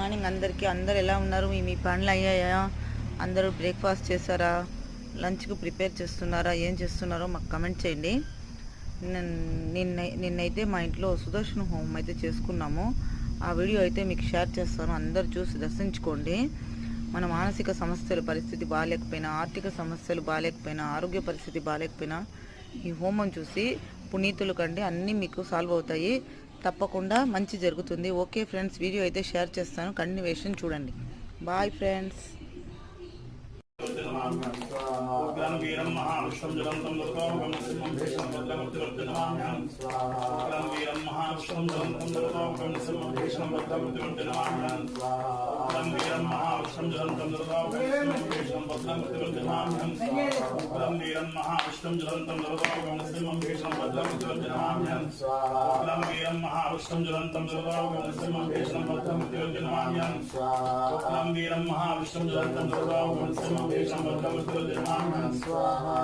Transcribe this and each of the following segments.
Morning అందరికీ. అందరు ఎలా ఉన్నారు? మీ పనులు అయ్యాయా? అందరూ బ్రేక్ఫాస్ట్ చేశారా? లంచ్కి ప్రిపేర్ చేస్తున్నారా? ఏం చేస్తున్నారో మాకు కమెంట్ చేయండి. నిన్నైతే మా ఇంట్లో సుదర్శన హోమం అయితే చేసుకున్నాము. ఆ వీడియో అయితే మీకు షేర్ చేస్తాను. అందరు చూసి దర్శించుకోండి. మన మానసిక సమస్యల పరిస్థితి బాగాలేకపోయినా, ఆర్థిక సమస్యలు బాగాలేకపోయినా, ఆరోగ్య పరిస్థితి బాగాలేకపోయినా ఈ హోమం చూసి పునీతులు కండి అన్నీ మీకు సాల్వ్ అవుతాయి. తప్పకుండా మంచి జరుగుతుంది. ఓకే ఫ్రెండ్స్, వీడియో అయితే షేర్ చేస్తాను, కంటిన్యూషన్ చూడండి. Bye friends. वीरं महाविष्णुं जलन्तं दुर्गावं सिंहं भेषं भद्रमतिवर्तनमाम्यहं स्वाहा वीरं महाविष्णुं जलन्तं दुर्गावं सिंहं भेषं भद्रमतिवर्तनमाम्यहं स्वाहा वीरं महाविष्णुं जलन्तं दुर्गावं सिंहं भेषं भद्रमतिवर्तनमाम्यहं स्वाहा वीरं महाविष्णुं जलन्तं दुर्गावं सिंहं भेषं भद्रमतिवर्तनमाम्यहं स्वाहा वीरं महाविष्णुं जलन्तं दुर्गावं सिंहं भेषं भद्रमतिवर्तनमाम्यहं स्वाहा वीरं महाविष्णुं जलन्तं दुर्गावं सिंहं भेषं भद्रमतिवर्तनमाम्यहं स्वाहा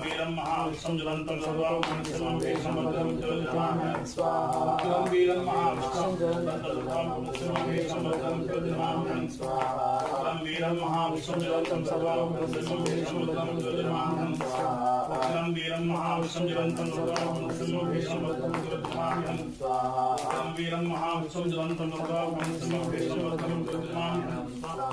वीरं महाविष्णुं जलन्तं दुर्गावं सिंहं भेषं भद्रमतिवर्तनमाम्यहं स्वाहा वीरं महाविष्णुं जलन्तं दुर्गावं सिंहं भेषं भद्रमतिवर्तनमाम्यहं स्वाहा वीरं महाविष्णुं जलन्तं दुर्गावं सिंहं भेषं भद्रमतिवर्तनमाम्यहं स्वाहा वीरं महाविष्णुं जलन्तं दुर्गावं सिंहं भेषं भद्रमतिवर्तनमाम्यहं स्वाहा वीरं महाविष्णुं जलन्तं दुर्गावं सिंहं भेषं भद्रमतिवर्तनमाम्यहं स्वाहा